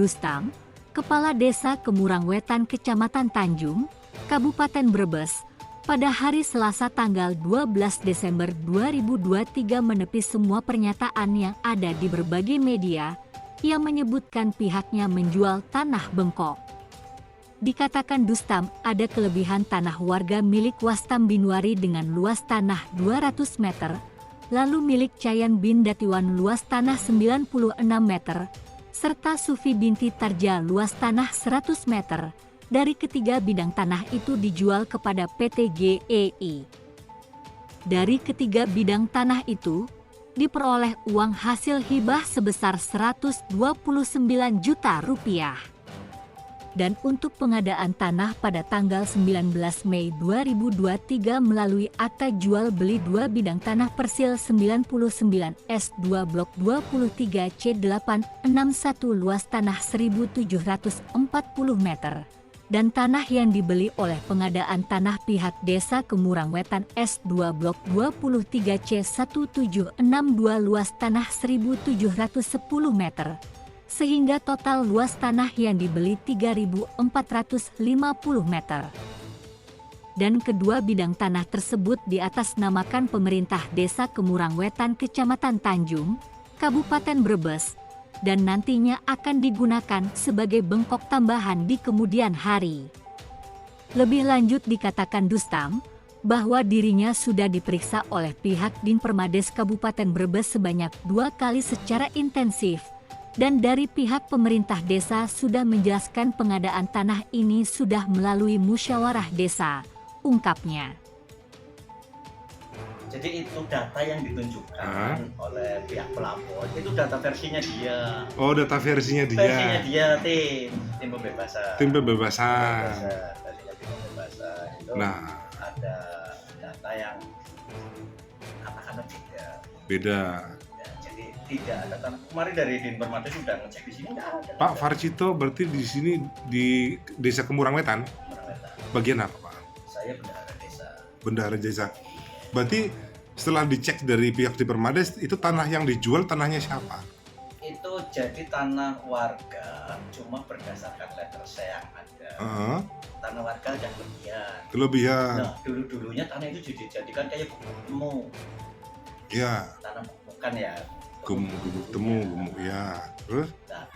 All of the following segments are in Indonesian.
Dustam, Kepala Desa Kemurangwetan Kecamatan Tanjung, Kabupaten Brebes, pada hari Selasa tanggal 12 Desember 2023 menepis semua pernyataan yang ada di berbagai media yang menyebutkan pihaknya menjual tanah bengkok. Dikatakan Dustam ada kelebihan tanah warga milik Wastam Binwari dengan luas tanah 200 meter, lalu milik Cayan bin Datiwan luas tanah 96 meter, serta Sufi binti Tarja luas tanah 100 meter. Dari ketiga bidang tanah itu dijual kepada PT GEI. Dari ketiga bidang tanah itu, diperoleh uang hasil hibah sebesar 129 juta rupiah. Dan untuk pengadaan tanah pada tanggal 19 Mei 2023 melalui akta jual beli 2 bidang tanah Persil 99 S2 Blok 23 C861 luas tanah 1740 meter. Dan tanah yang dibeli oleh pengadaan tanah pihak Desa Kemurangwetan S2 Blok 23 C1762 luas tanah 1710 meter. Sehingga total luas tanah yang dibeli 3.450 meter. Dan kedua bidang tanah tersebut diatasnamakan pemerintah Desa Kemurangwetan Kecamatan Tanjung, Kabupaten Brebes, dan nantinya akan digunakan sebagai bengkok tambahan di kemudian hari. Lebih lanjut dikatakan Dustam, bahwa dirinya sudah diperiksa oleh pihak Dinpermades Kabupaten Brebes sebanyak 2 kali secara intensif. Dan dari pihak pemerintah desa sudah menjelaskan pengadaan tanah ini sudah melalui musyawarah desa, ungkapnya. Jadi itu data yang ditunjukkan oleh pihak pelapor, itu data versinya dia. Oh, data versinya dia. Versinya dia tim pembebasan. Tim pembebasan. Versinya tim pembebasan itu ada data yang katakanlah Beda. Tidak ada tanah. Kemarin dari Dinpermades sudah ngecek di sini nggak ada. Pak Farcito berarti di sini di Desa Kemurangwetan. Bagian apa, Pak? Saya bendahara desa. Bendahara desa. Berarti setelah dicek dari pihak Dinpermades itu tanah yang dijual tanahnya siapa? Itu jadi tanah warga, cuma berdasarkan letter yang ada. Tanah warga ada Kelebihan. Nah, dulunya tanah itu dijadikan kayak gubuk temu. Iya. Tanah bukan ya. Gubuk temu, ya. Terus? Nah,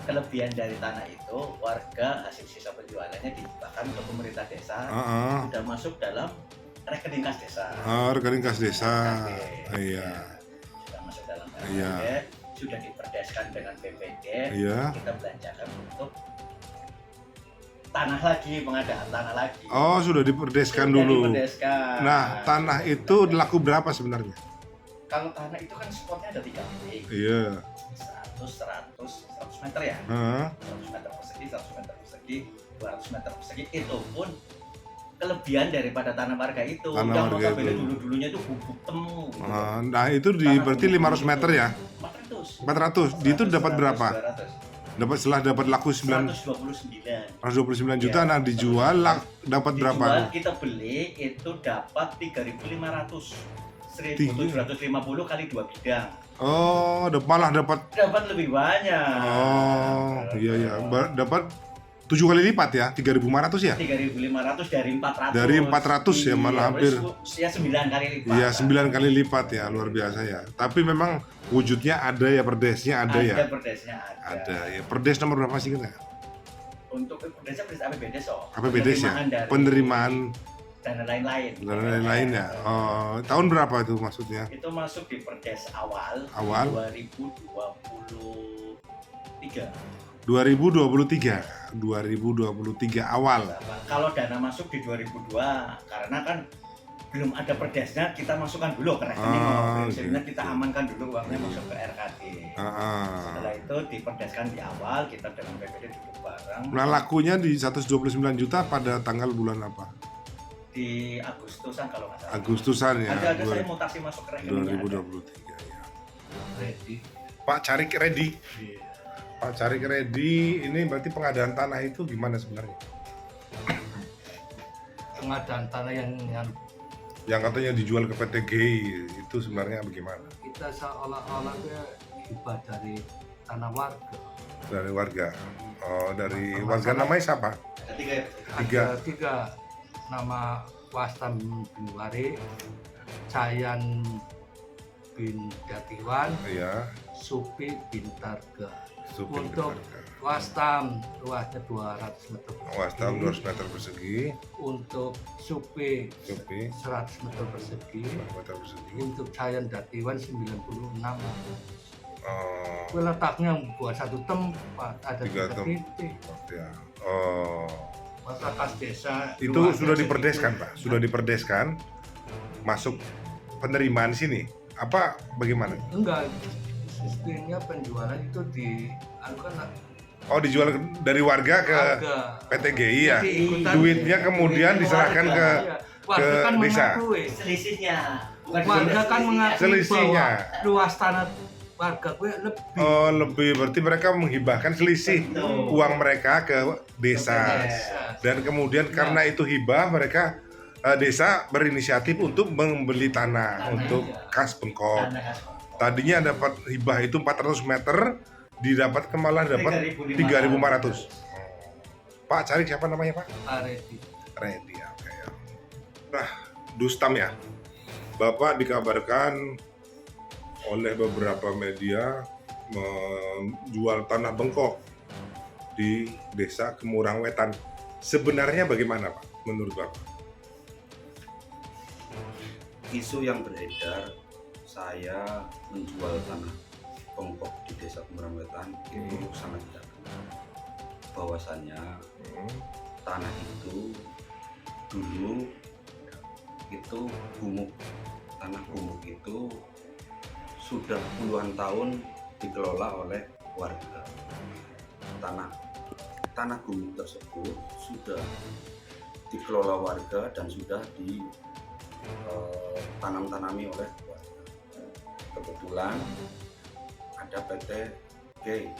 kelebihan dari tanah itu warga hasil sisa penjualannya dihibahkan ke pemerintah desa, sudah masuk dalam rekening kas desa. Rekening kas desa. Iya. Sudah masuk dalam RKD, sudah diperdeskan dengan BPD. Iya. Kita belanjakan untuk tanah lagi, pengadaan tanah lagi. Oh, sudah diperdeskan dulu. Diperdeskan. Nah, tanah itu laku berapa sebenarnya? Kalau tanah itu kan spotnya ada 3 titik. Iya. 100 meter ya. 100 meter persegi, 100 meter persegi, 200 meter persegi. Itu pun kelebihan daripada tanah warga itu. Tanah warga itu. Dulunya itu gubuk temu. Nah, itu berarti 500 meter ya? 400. Itu dapat berapa? 200. Setelah dapat laku 129 juta, nah dijual dapat berapa? Dijual kita beli itu dapat 3.500. 1.750 kali 2 bidang. Oh, malah dapat lebih banyak. Oh, iya. Dapat 7 kali lipat ya, 3.500 ya? 3.500 dari 400. Dari 400 ya, malah hampir. Ya 9 kali lipat. Iya, 9 kali lipat ya, luar biasa ya. Tapi memang wujudnya ada ya, perdesnya ada ya. Ada perdesnya ada. Ada ya. Perdes nomor berapa sih kita? Untuk perdesnya APBD APBD ya. Penerimaan dan lain-lain. Dan lain-lain ya. Oh, tahun berapa itu maksudnya? Itu masuk di perdes awal. 2023 awal. Kalau dana masuk di 2002 karena kan belum ada perdesnya, kita masukkan dulu ke rekening. Prinsipnya kita amankan dulu uangnya masuk ke RKD. Setelah itu diperdeskan di awal, kita dengan BPD duduk bareng. Nah, lakunya di 129 juta pada tanggal bulan apa? Di Agustusan kalau nggak salah. Agustusan ya. Ada saya mutasi masuk ke rekening 2023 ya. Ready. Pak Carik ready. Pak Carik ready. Ini berarti pengadaan tanah itu gimana sebenarnya? Pengadaan tanah yang katanya dijual ke PT GEI itu sebenarnya bagaimana? Kita seolah-olah hibah dari tanah warga. Dari warga. Oh, dari warga namanya siapa? Ketiga. Ada tiga nama Wastam bin Wari, Cayan bin Datiwan, Iya. Supi bin Targa. Supin Untuk Warga. Wastam luasnya 200 meter Wastam 200 meter persegi. Untuk Supi Supi 100 meter persegi. 100 meter persegi. Untuk Cayan Datiwan 96. Oh, Letaknya buat satu tempat, ada Tiga tiga titik. ya. Oh, Masyarakat desa itu luasnya sudah diperdeskan, segitu. Pak. Sudah diperdeskan. Masuk penerimaan sini. Apa bagaimana? Enggak, sistemnya penjualan itu di kan Oh, dijual dari warga ke harga. PTGI ya. Jadi ikutan Duitnya kemudian duit diserahkan warga. ke Iya. Warga kan desa. mengakui. Selisihnya. Bukan Warga kan mengakui Selisihnya. bahwa luas tanah warga gue lebih. Oh, lebih berarti mereka menghibahkan selisih Betul. uang mereka ke desa. Desa. Dan kemudian karena itu hibah, mereka desa berinisiatif untuk membeli tanah untuk kas bengkok. Tadinya dapat hibah itu 400 meter, didapat malah dapat 3.500. Pak, cari siapa namanya, Pak? Areti. Randy ya, oke ya. Nah, Dustam ya. Bapak dikabarkan oleh beberapa media menjual tanah bengkok di Desa Kemurang Wetan. Sebenarnya bagaimana, Pak, menurut Bapak? Isu yang beredar saya menjual tanah bengkok di Desa Kemurang Wetan itu sangat tidak benar. Bahwasannya tanah itu dulu itu gumuk, tanah gumuk itu sudah puluhan tahun dikelola oleh warga. Tanah gumuk tersebut sudah dikelola warga dan sudah ditanam-tanami oleh warga. Kebetulan ada PT G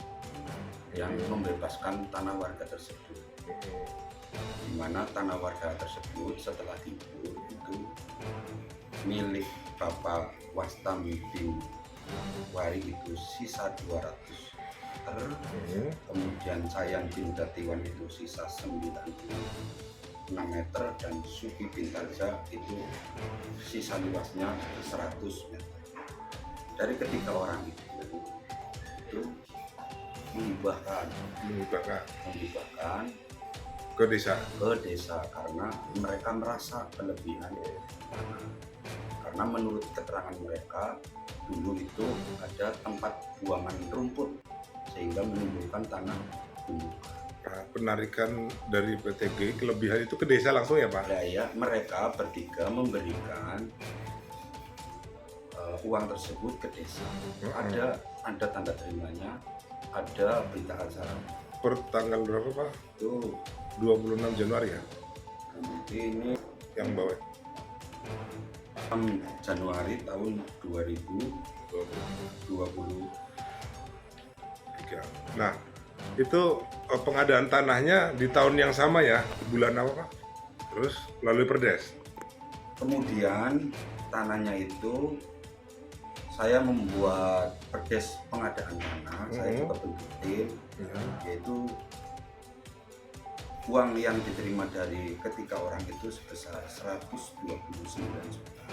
yang membebaskan tanah warga tersebut, di mana tanah warga tersebut setelah dibur itu milik Bapak Wastam bin Wari itu sisa 200 meter, kemudian Cayan bin Datiwan itu sisa 96 meter, dan Supi bin Tarja itu sisa luasnya 100 meter. Dari ketiga orang itu menghibahkan Ke desa. karena mereka merasa kelebihan tanah. Karena menurut keterangan mereka dulu itu ada tempat buangan rumput sehingga menimbulkan tanah gumuk. Nah, penarikan dari PTG kelebihan itu ke desa langsung ya, Pak? Ya, mereka bertiga memberikan uang tersebut ke desa. Ada tanda terimanya, ada berita acara. Per tanggal berapa, Pak? Itu 26 Januari ya? ini Yang bawah. 6 Januari tahun 2023. Nah, itu pengadaan tanahnya di tahun yang sama ya, bulan apa, Pak? Terus melalui perdes. Kemudian tanahnya itu saya membuat perdes pengadaan tanah, saya juga bentuk tim, yaitu uang yang diterima dari ketiga orang itu sebesar 129 juta.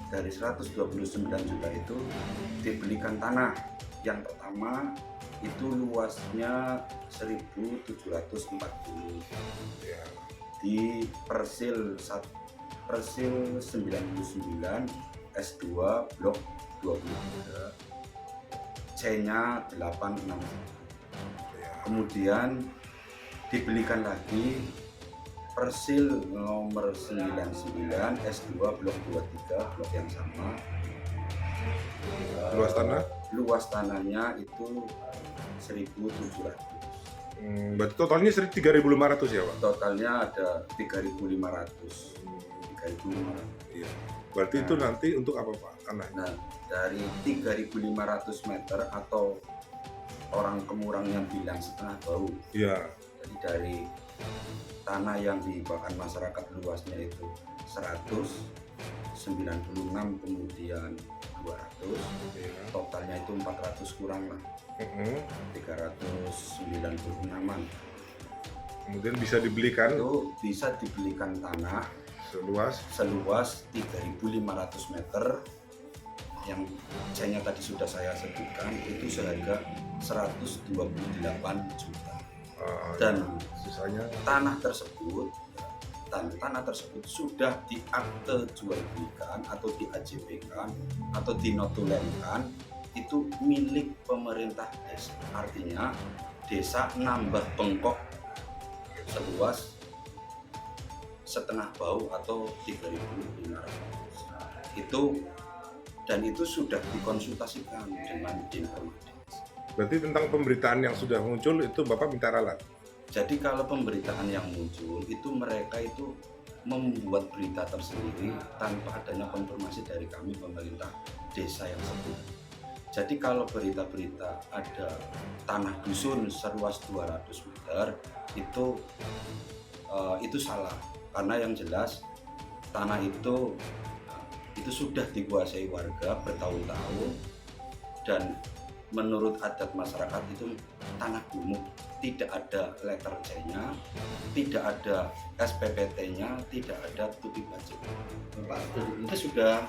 Dari 129 juta itu dibelikan tanah. Yang pertama itu luasnya 1.740 di Persil 99 S2 blok 23, C-nya 86. Kemudian dibelikan lagi Persil nomor 99 S2 blok 23, blok yang sama. Luas tanahnya itu 1.700. Berarti totalnya 3.500 ya, Pak? Totalnya ada 3.500. 3.500. Iya. Berarti itu nanti untuk apa, Pak, tanahnya? Nah, dari 3.500 meter atau orang Kemurang yang bilang setengah bau. Iya. Jadi dari tanah yang dihibahkan masyarakat luasnya itu 196, kemudian 200, totalnya itu 400 kurang lah. 396-an. Kemudian bisa dibelikan Itu bisa dibelikan tanah seluas 3.500 meter yang C-nya tadi sudah saya sebutkan, itu seharga 128 juta. Dan sisanya tanah tersebut sudah diakte jual belikan atau di AJP-kan atau dinotulenkan, itu milik pemerintah desa. Artinya desa nambah bengkok seluas setengah bau atau 3.500 itu sudah dikonsultasikan dengan Dinpermades. Berarti tentang pemberitaan yang sudah muncul itu Bapak minta ralat? Jadi kalau pemberitaan yang muncul itu mereka itu membuat berita tersendiri tanpa adanya konfirmasi dari kami pemerintah desa yang sebut. Jadi kalau berita-berita ada tanah dusun seluas 200 meter itu salah, karena yang jelas tanah itu sudah dikuasai warga bertahun-tahun, dan menurut adat masyarakat itu tanah gumuk, tidak ada letter C-nya, tidak ada SPPT-nya, tidak ada tupi pajak. Itu sudah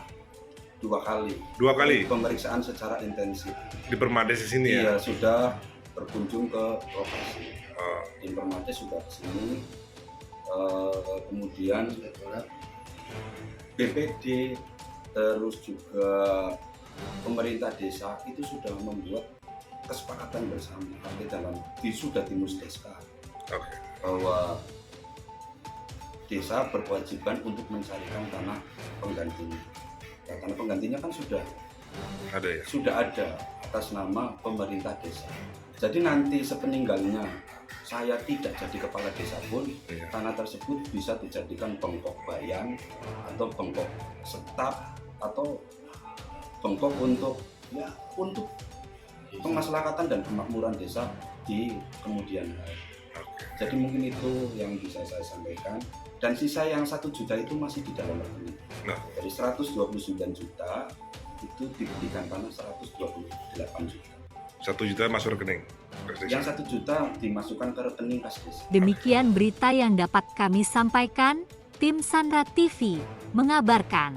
dua kali pemeriksaan secara intensif Di Permades di sini ya? Iya, sudah berkunjung ke lokasi. Dinpermades sudah ke sini, kemudian BPD terus juga pemerintah desa itu sudah membuat kesepakatan bersama sudah dimusdeskan bahwa desa berkewajiban untuk mencarikan tanah penggantinya. Nah, tanah penggantinya kan sudah ada atas nama pemerintah desa. Jadi nanti sepeninggalnya saya tidak jadi kepala desa pun, tanah tersebut bisa dijadikan bengkok bayan atau bengkok setap atau bengkok untuk pemaslahatan dan kemakmuran desa di kemudian hari. Jadi mungkin itu yang bisa saya sampaikan. Dan sisa yang 1 juta itu masih di dalam rekening. Dari 129 juta itu diberikan tanah 128 juta. 1 juta masuk rekening? Yang 1 juta dimasukkan ke rekening kas desa. Demikian berita yang dapat kami sampaikan, tim Sandra TV mengabarkan.